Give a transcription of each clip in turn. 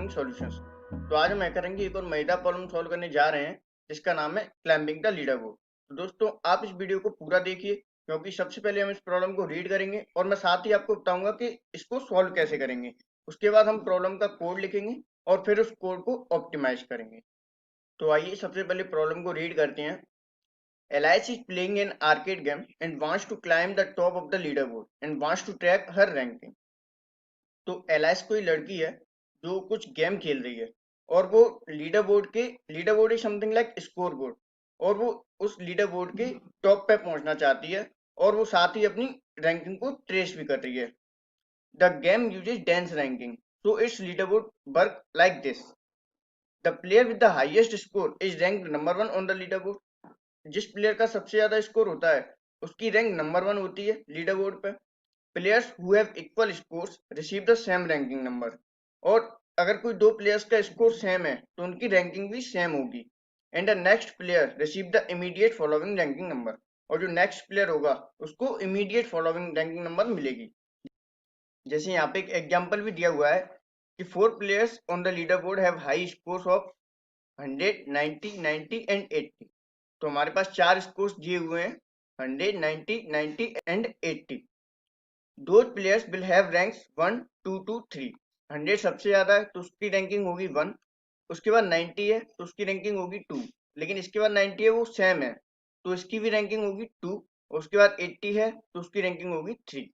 Programming solutions. तो आज हम करेंगे एक और मजेदार प्रॉब्लम सॉल्व करने जा रहे हैं जिसका नाम है क्लाइंबिंग द लीडर बोर्ड। तो दोस्तों आप इस वीडियो को पूरा देखिए क्योंकि सबसे पहले हम इस प्रॉब्लम को रीड करेंगे और मैं साथ ही आपको बताऊंगा कि इसको सॉल्व कैसे करेंगे। उसके बाद हम प्रॉब्लम का कोड लिखेंगे और फिर उस कोड को ऑप्टिमाइज करेंगे। तो आइए सबसे पहले प्रॉब्लम को रीड करते हैं। Alice is playing an arcade game and wants to climb the top of the leaderboard and wants to track her ranking। तो एलाइस कोई लड़की है जो कुछ गेम खेल रही है और वो leader board is something like score board, और वो उस लीडर बोर्ड के टॉप पे पहुंचना चाहती है और वो साथ ही अपनी रैंकिंग को ट्रेस भी कर रही है। The game uses dense ranking, so it's leader board work like this. The player with the highest score is rank number 1 on the leader board. जिस प्लेयर का सबसे ज्यादा स्कोर होता है उसकी रैंक नंबर 1 होती है लीडर बोर्ड पे। Players who have equal scores receive the same ranking number. और अगर कोई दो प्लेयर्स का स्कोर सेम है तो उनकी रैंकिंग भी सेम होगी। And the next player receive the immediate following ranking number, और जो नेक्स्ट प्लेयर होगा उसको इमीडिएट फॉलोइंग रैंकिंग नंबर मिलेगी। जैसे यहाँ पे एक एग्जांपल भी दिया हुआ है कि 4 players on the leader board have high scores of 100, 90, 90 and 80। तो हमारे पास 4 स्कोर्स दिए हुए हैं 100, 90, 90 and 80। Those players will have ranks 1, 2 to 3। 100 सबसे ज्यादा है तो उसकी रैंकिंग होगी 1, उसके बाद 90 है तो उसकी रैंकिंग होगी 2, लेकिन इसके बाद 90 है वो सेम है तो इसकी भी रैंकिंग होगी 2, और उसके बाद 80 है तो उसकी रैंकिंग होगी 3।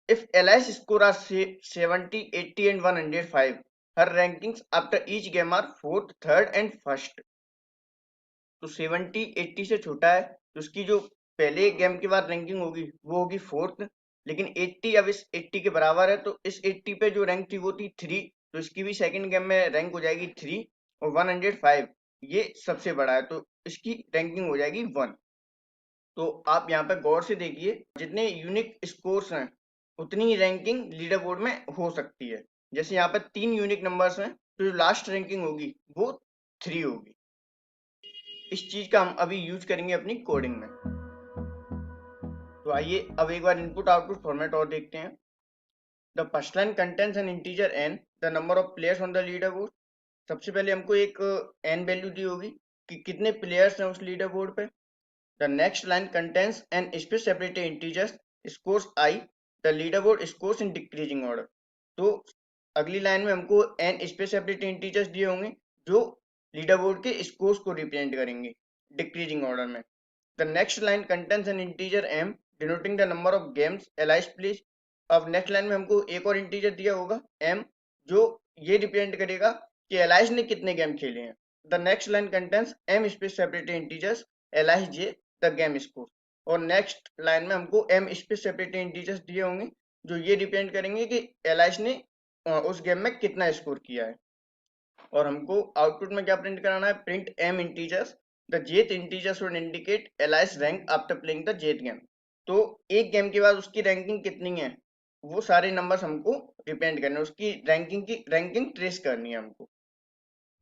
If Alice score are 70, 80 and 105, her rankings after each game are 4th, 3rd and 1st। तो 70 80 से छोटा है तो उसकी जो पहले गेम के बाद रैंकिंग होगी वो होगी 4th, लेकिन 80 अब इस 80 के बराबर है तो इस 80 पे जो रैंक थी वो थी 3, तो इसकी भी सेकंड गेम में रैंक हो जाएगी 3। और 105 ये सबसे बड़ा है तो इसकी रैंकिंग हो जाएगी 1। तो आप यहाँ पे गौर से देखिए, जितने यूनिक स्कोर्स हैं उतनी ही रैंकिंग लीडर बोर्ड में हो सकती है। जैसे यहाँ पे 3 यूनिक नंबर्स हैं तो जो लास्ट रैंकिंग होगी वो 3 होगी। इस चीज का हम अभी यूज करेंगे अपनी कोडिंग में। तो आइए अब एक बार इनपुट आउटपुट फॉर्मेट और देखते हैं। The first line contains an integer n, the number of players on the leader board. सबसे पहले हमको एक n वैल्यू दी होगी कि कितने प्लेयर्स हैं उस लीडर बोर्ड पे। The next line contains N space separated integers scores i, the leader board scores in decreasing order. तो अगली लाइन में हमको n स्पेस सेपरेटेड इंटीजर्स दिए होंगे जो लीडर बोर्ड के स्कोर्स को रिप्रेजेंट करेंगे डिक्रीजिंग ऑर्डर में। The next line contains an integer m denoting the number of games Alice plays. अब नेक्स्ट लाइन में हमको एक और इंटीजर दिया होगा m, जो ये रिप्रेजेंट करेगा कि एलाइस ने कितने गेम खेले हैं। The next line contains m space separated integers alias j the game score. और नेक्स्ट लाइन में हमको m स्पेस सेपरेटेड इंटीजर्स दिए होंगे जो ये रिप्रेजेंट करेंगे कि एलाइस ने उस गेम में कितना स्कोर किया है। और हमको आउटपुट में क्या प्रिंट कराना है, print m integers the jth integer should indicate alias rank after playing the jth game. तो एक गेम के बाद उसकी रैंकिंग कितनी है वो सारे नंबर्स हमको रिप्रेजेंट करने, उसकी रैंकिंग ट्रेस करनी है हमको।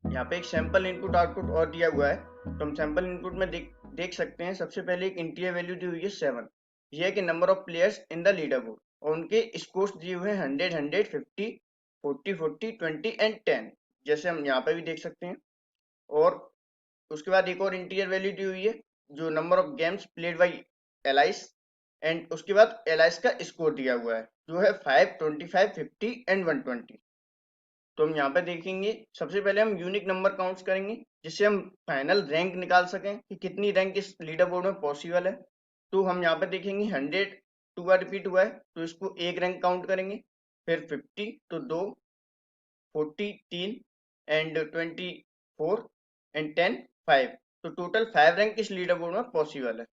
यहाँ पे एक सैंपल इनपुट आउटपुट और दिया हुआ है तो हम सैंपल इनपुट में देख सकते हैं। सबसे पहले एक इंटीजर वैल्यू दी हुई है 7, यह है कि number of players in the leader board, और उनके स्कोर्स दिए हुए हैं 100, 100, 50, 40, 40, 20 एंड 10, जैसे हम यहाँ पे भी देख सकते हैं। और उसके बाद एक और इंटीजर वैल्यू दी हुई है जो number of games played by alias, and उसके बाद एलाइस का स्कोर दिया हुआ है जो है 5, 25, 50 एंड 120। तो हम यहाँ पे देखेंगे सबसे पहले हम यूनिक नंबर काउंट्स करेंगे जिससे हम फाइनल रैंक निकाल सकें कि कितनी रैंक इस लीडर बोर्ड में पॉसिबल है। तो हम यहाँ पे देखेंगे 100 2 बार रिपीट हुआ है तो इसको एक रैंक काउंट करेंगे, फिर 50 तो 2, 40 3 एंड 24 एंड 10 5। तो टोटल 5 रैंक इस लीडर बोर्ड में पॉसिबल है।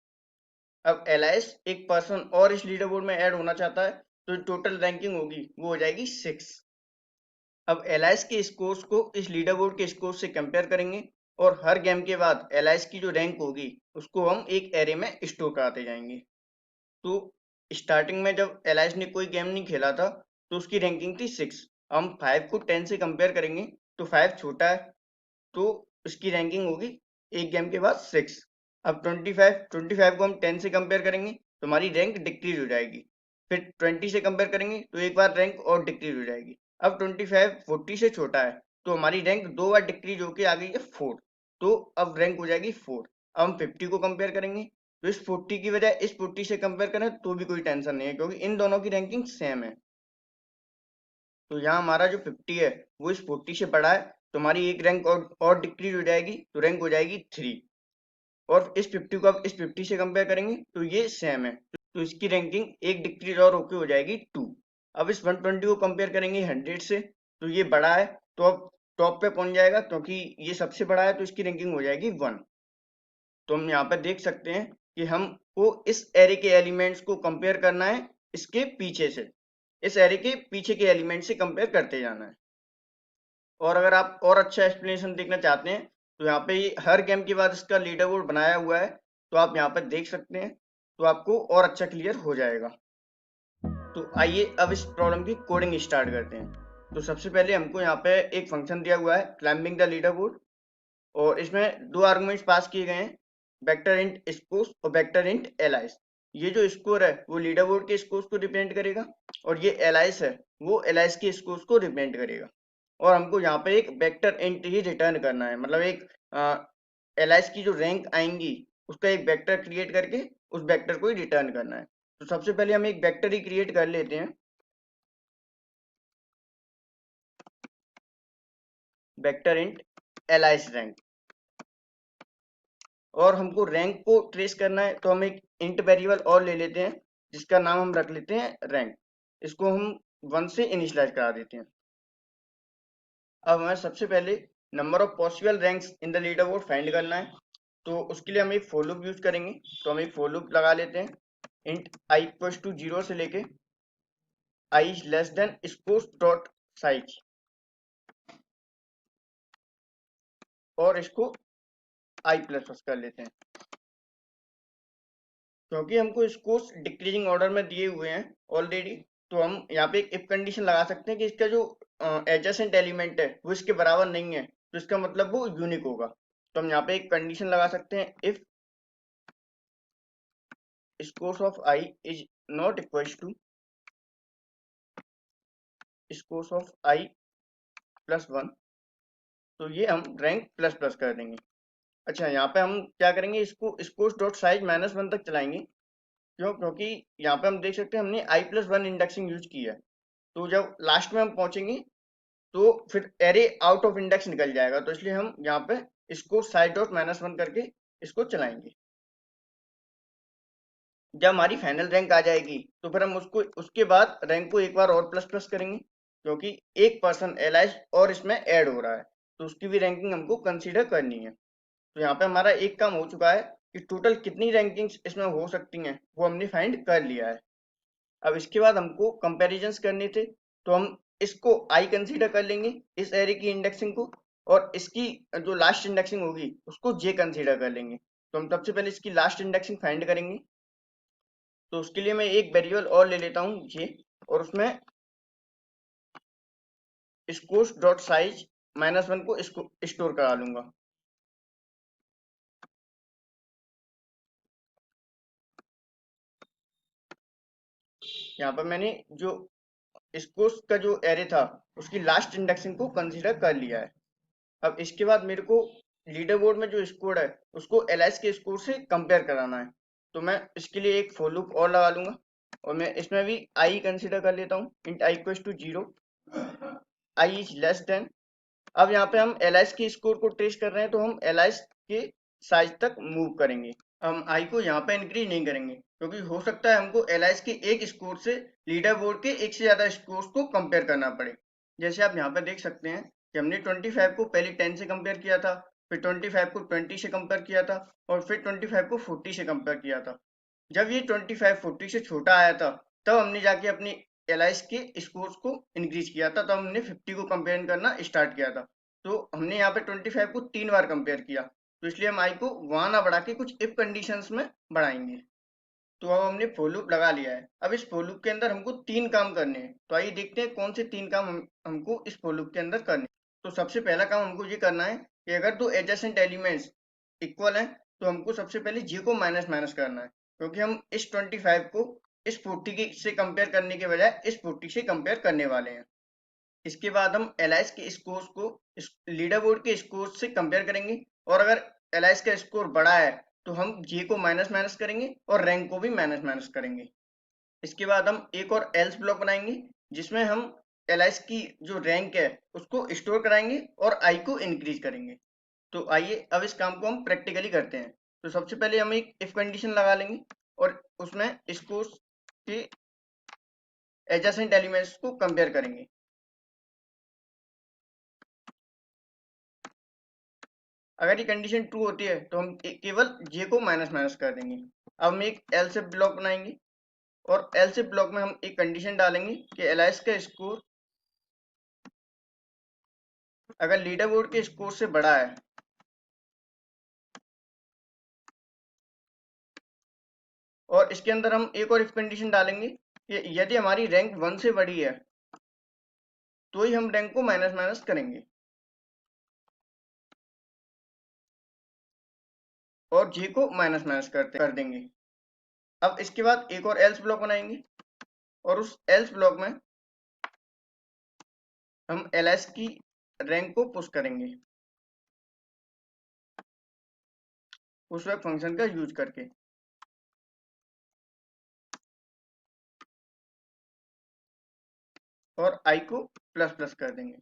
अब एलाइस एक पर्सन और इस लीडर बोर्ड में ऐड होना चाहता है तो टोटल रैंकिंग होगी वो हो जाएगी 6। अब एलाइस के स्कोर्स को इस लीडर बोर्ड के स्कोर से कंपेयर करेंगे और हर गेम के बाद एलाइस की जो रैंक होगी उसको हम एक एरे में स्टोर कराते जाएंगे। तो स्टार्टिंग में जब एलाइस ने कोई गेम नहीं खेला था तो उसकी रैंकिंग थी 6। हम 5 को 10 से कंपेयर करेंगे तो 5 छोटा है तो इसकी रैंकिंग होगी एक गेम के बाद 6। अब 25 को हम 10 से कंपेयर करेंगे तो हमारी रैंक डिक्रीज हो जाएगी, फिर 20 से कंपेयर करेंगे तो एक बार रैंक और डिक्रीज हो जाएगी। अब 25 40 से छोटा है, तो हमारी रैंक 2 बार डिक्रीज होके आ गई है 4। तो अब रैंक हो जाएगी 4। अब हम 50 को कंपेयर करेंगे, तो इस 40 की बजाय इस 40 से कंपेयर करें तो भी कोई टेंशन नहीं है, क्योंकि इन दोनों की रैंकिंग सेम है। तो यहाँ हमारा जो 50 है वो इस 40 से बड़ा है, तो हमारी एक रैंक और डिक्रीज हो जाएगी, तो रैंक हो जाएगी 3। और इस 50 को अब इस 50 से कंपेयर करेंगे तो ये सेम है, तो इसकी रैंकिंग एक डिक्रीज और होके हो जाएगी 2। अब इस 120 को कंपेयर करेंगे 100 से, तो ये बड़ा है, तो अब टॉप पे पहुंच जाएगा, क्योंकि ये सबसे बड़ा है तो इसकी रैंकिंग हो जाएगी 1। तो हम यहाँ पे देख सकते हैं कि हमको इस एरे के एलिमेंट्स को कंपेयर करना है इसके पीछे से, इस एरे के पीछे के एलिमेंट से कंपेयर करते जाना है। और अगर आप और अच्छा एक्सप्लेनेशन देखना चाहते हैं तो यहाँ पे हर गेम के बाद इसका लीडर बोर्ड बनाया हुआ है, तो आप यहाँ पर देख सकते हैं, तो आपको और अच्छा क्लियर हो जाएगा। तो आइए अब इस प्रॉब्लम की कोडिंग स्टार्ट करते हैं। तो सबसे पहले हमको यहाँ पे एक फंक्शन दिया हुआ है क्लाइंबिंग द लीडर बोर्ड, और इसमें दो आर्गुमेंट्स पास किए गए हैं, वेक्टर इंट स्कोर और वेक्टर इंट एलाइस। ये जो स्कोर है वो लीडर बोर्ड के स्कोर्स को रिप्रेजेंट करेगा, और ये एलाइस है वो एलाइस के स्कोर्स को रिप्रेजेंट करेगा। और हमको यहाँ पे एक वेक्टर इंट ही रिटर्न करना है, मतलब एक एलाइस की जो रैंक आएंगी उसका एक वेक्टर क्रिएट करके उस वेक्टर को ही रिटर्न करना है। तो सबसे पहले हम एक वेक्टर ही क्रिएट कर लेते हैं, वेक्टर इंट एलाइस रैंक। और हमको रैंक को ट्रेस करना है, तो हम एक इंट वेरिएबल और ले लेते हैं जिसका नाम हम रख लेते हैं रैंक। इसको हम 1 से इनिशियलाइज करा देते हैं। अब हमें सबसे पहले number of possible ranks in the leader board find करना है, तो उसके लिए हम एक फॉर लूप यूज करेंगे। तो हम एक फॉर लूप लगा लेते हैं, इंट आई इक्वल्स टू 0 से लेके I less than score dot size, और इसको आई प्लस प्लस कर लेते हैं, क्योंकि हमको स्कोर्स डिक्रीजिंग ऑर्डर में दिए हुए हैं ऑलरेडी। तो हम यहाँ पे एक इफ कंडीशन लगा सकते हैं कि इसका जो एडजेसेंट एलिमेंट है वो इसके बराबर नहीं है, तो इसका मतलब वो यूनिक होगा। तो हम यहाँ पे एक कंडीशन लगा सकते हैं, if scores of I is not equals to scores of I plus 1, तो ये हम रैंक प्लस प्लस कर देंगे। अच्छा, यहाँ पे हम क्या करेंगे, इसको scores डॉट साइज -1 तक चलाएंगे। क्यों? क्योंकि यहाँ पे हम देख सकते हैं हमने आई प्लस 1 इंडेक्सिंग यूज की है, तो जब लास्ट में हम पहुंचेंगे तो फिर एरे आउट ऑफ इंडेक्स निकल जाएगा, तो इसलिए हम यहाँ पे इसको साइड डॉट -1 करके इसको चलाएंगे। जब हमारी फाइनल रैंक आ जाएगी तो फिर हम उसको उसके बाद रैंक को एक बार और प्लस प्लस करेंगे, क्योंकि एक पर्सन एलाइज और इसमें ऐड हो रहा है, तो उसकी भी रैंकिंग हमको कंसीडर करनी है। तो यहाँ पे हमारा एक काम हो चुका है कि टोटल कितनी रैंकिंग्स इसमें हो सकती हैं वो हमने फाइंड कर लिया है। अब इसके बाद हमको कंपैरिजंस करने थे, तो हम इसको आई कंसीडर कर लेंगे इस एरे की इंडेक्सिंग को, और इसकी जो लास्ट इंडेक्सिंग होगी उसको जे कंसीडर कर लेंगे। तो हम सबसे पहले इसकी लास्ट इंडेक्सिंग फाइंड करेंगे, तो उसके लिए मैं एक वेरिएबल और ले लेता हूँ जे, और उसमें स्कोर्स डॉट साइज -1 को इसको स्टोर करा लूंगा। यहाँ पर मैंने जो स्कोर्स का जो एरे था उसकी लास्ट इंडेक्सिंग को कंसीडर कर लिया है। अब इसके बाद मेरे को लीडर बोर्ड में जो स्कोर है उसको एलएस के स्कोर से कंपेयर कराना है, तो मैं इसके लिए एक फॉर लूप और लगा लूंगा, और मैं इसमें भी आई कंसीडर कर लेता हूँ, int i equals to 0 i is less than. अब यहाँ पे हम एलाइस के स्कोर को ट्रेस कर रहे हैं, तो हम एलाइस के साइज तक मूव करेंगे। हम आई को यहाँ पे इंक्रीज नहीं करेंगे, क्योंकि हो सकता है हमको एलाइस के एक स्कोर से लीडर बोर्ड के एक से ज्यादा स्कोर्स को कंपेयर करना पड़े। जैसे आप यहाँ पे देख सकते हैं कि हमने 25 को पहले 10 से कंपेयर किया था, फिर 25 को 20 से कंपेयर किया था, और फिर 25 को 40 से कंपेयर किया था। जब ये 25 40 से छोटा आया था, तब हमने जाके अपनी एलाइस के स्कोर्स को इंक्रीज किया था, तब हमने 50 को कंपेयर करना स्टार्ट किया था। तो हमने यहाँ पे 25 को 3 बार कंपेयर किया, तो इसलिए हम आई को वहां ना बढ़ा के कुछ इफ कंडीशंस में बढ़ाएंगे। तो अब हमने फॉर लूप लगा लिया है। अब इस फॉर लूप के अंदर हमको 3 काम करने हैं, तो आइए देखते हैं कौन से 3 काम हमको इस फॉर लूप के अंदर करने हैं। तो सबसे पहला काम हमको ये करना है कि अगर दो एडजेसेंट एलिमेंट्स इक्वल हैं, तो हमको सबसे पहले जे को माइनस माइनस करना है, क्योंकि हम इस 25 को इस 40 से कंपेयर करने के बजाय इस 40 से कंपेयर करने वाले हैं। इसके बाद हम एलाइस के स्कोर्स को लीडर बोर्ड के स्कोर से कंपेयर करेंगे, और अगर एलाइस का स्कोर बड़ा है तो हम जे को माइनस माइनस करेंगे और रैंक को भी माइनस माइनस करेंगे। इसके बाद हम एक और एल्स ब्लॉक बनाएंगे जिसमें हम एलाइस की जो रैंक है उसको स्टोर कराएंगे और आई को इंक्रीज करेंगे। तो आइए अब इस काम को हम प्रैक्टिकली करते हैं। तो सबसे पहले हम एक इफ कंडीशन लगा लेंगे और उसमें स्कोर के एडजेसेंट एलिमेंट्स को कंपेयर करेंगे। अगर ये कंडीशन ट्रू होती है तो हम केवल जे को माइनस माइनस कर देंगे। अब हम एक एल्स ब्लॉक बनाएंगे और एल्स ब्लॉक में हम एक कंडीशन डालेंगे कि एलाइस का स्कोर अगर लीडर बोर्ड के स्कोर से बड़ा है, और इसके अंदर हम एक और इफ कंडीशन डालेंगे कि यदि हमारी रैंक 1 से बड़ी है तो ही हम रैंक को माइनस माइनस करेंगे और जे को माइनस माइनस कर देंगे। अब इसके बाद एक और एल्स ब्लॉक बनाएंगे और उस एल्स ब्लॉक में हम एलएस की रैंक को पुश करेंगे उस वेब फंक्शन का यूज करके। और आई को प्लस प्लस कर देंगे।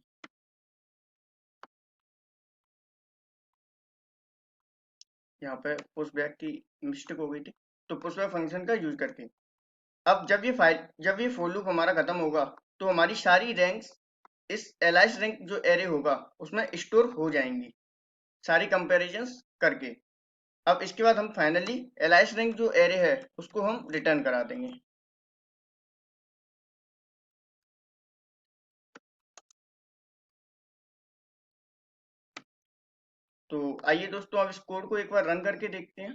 यहाँ पे पुश बैक की मिस्टेक हो गई थी, तो पुश बैक फंक्शन का यूज करके अब जब ये फॉर लूप हमारा खत्म होगा तो हमारी सारी रैंक्स इस एलाइस रैंक जो एरे होगा उसमें स्टोर हो जाएंगी सारी कंपैरिजंस करके। अब इसके बाद हम फाइनली एलाइस रैंक जो एरे है उसको हम रिटर्न करा देंगे। तो आइए दोस्तों अब इस कोड को एक बार रन करके देखते हैं।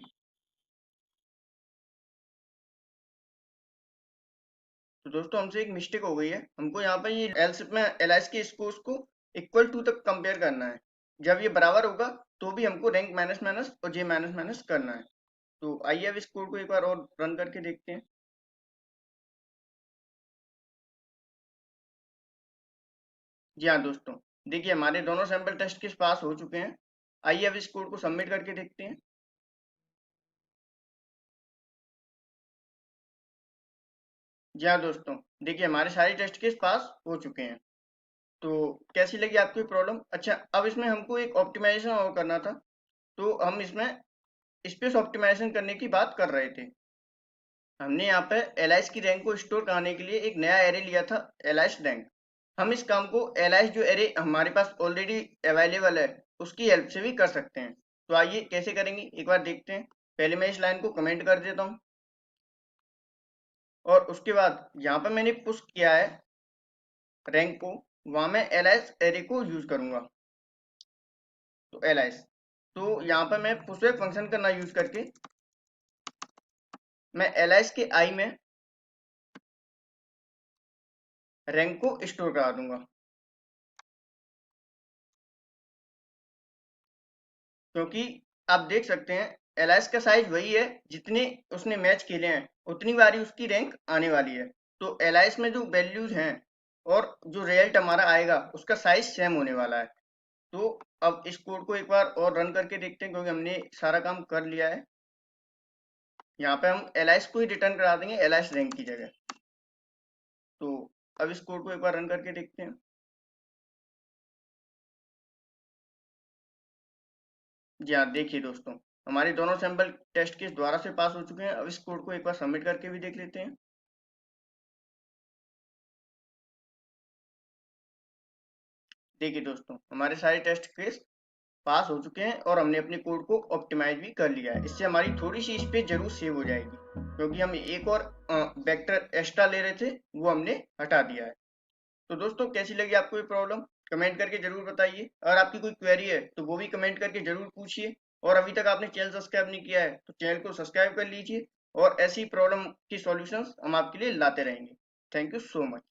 तो दोस्तों हमसे एक मिस्टेक हो गई है, हमको यहाँ पे ये एल्स में एलाइस के स्कोर्स को इक्वल टू तक कंपेयर करना है। जब ये बराबर होगा तो भी हमको रैंक माइनस माइनस और जे माइनस माइनस करना है। तो आइए अब इस कोड को एक बार और रन करके देखते हैं। जी हाँ दोस्तों, देखिए हमारे दोनों सैंपल टेस्ट केस पास हो चुके हैं। आइए अब इस कोड को सबमिट करके देखते हैं। जी हाँ दोस्तों, देखिए हमारे सारे टेस्ट केस पास हो चुके हैं। तो कैसी लगी आपको प्रॉब्लम? अच्छा, अब इसमें हमको एक ऑप्टिमाइजेशन और करना था। तो हम इसमें स्पेस ऑप्टिमाइजेशन करने की बात कर रहे थे। हमने यहाँ पे एलाइस की रैंक को स्टोर कराने के लिए एक नया एरे लिया था, एलाइस रैंक। हम इस काम को एलाइस जो एरे हमारे पास ऑलरेडी अवेलेबल है उसकी हेल्प से भी कर सकते हैं। तो आइए कैसे करेंगे एक बार देखते हैं। पहले मैं इस लाइन को कमेंट कर देता हूँ और उसके बाद यहाँ पे मैंने पुश किया है रैंक को, वहां मैं एलाइस एरे को यूज करूंगा। तो एलाइस, तो यहाँ पे मैं पुशबैक फंक्शन का ना यूज करके मैं एलाइस के आई में रैंक को स्टोर करा दूंगा, क्योंकि आप देख सकते हैं एलाइस का साइज वही है जितने उसने मैच खेले हैं उतनी बारी उसकी रैंक आने वाली है। तो एलाइस में जो वैल्यूज हैं और जो रिजल्ट हमारा आएगा उसका साइज सेम होने वाला है। तो अब इस कोड को एक बार और रन करके देखते हैं, क्योंकि हमने सारा काम कर लिया है। यहाँ पे हम एलाइस को ही रिटर्न करा देंगे एलाइस रैंक की जगह। तो अब इस कोड को एक बार रन करके देखते हैं। जी हाँ, देखिए दोस्तों हमारे दोनों सैंपल टेस्ट केस दोबारा से पास हो चुके हैं। अब इस कोड को एक बार सबमिट करके भी देख लेते हैं। देखिए दोस्तों हमारे सारे टेस्ट केस पास हो चुके हैं और हमने अपने कोड को ऑप्टिमाइज भी कर लिया है। इससे हमारी थोड़ी सी स्पेस जरूर सेव हो जाएगी, क्योंकि हम एक और वेक्टर एक्स्ट्रा ले रहे थे वो हमने हटा दिया है। तो दोस्तों कैसी लगी आपको ये प्रॉब्लम? कमेंट करके जरूर बताइए। अगर आपकी कोई क्वेरी है तो वो भी कमेंट करके जरूर पूछिए। और अभी तक आपने चैनल सब्सक्राइब नहीं किया है तो चैनल को सब्सक्राइब कर लीजिए, और ऐसी प्रॉब्लम की सॉल्यूशंस हम आपके लिए लाते रहेंगे। Thank you so much.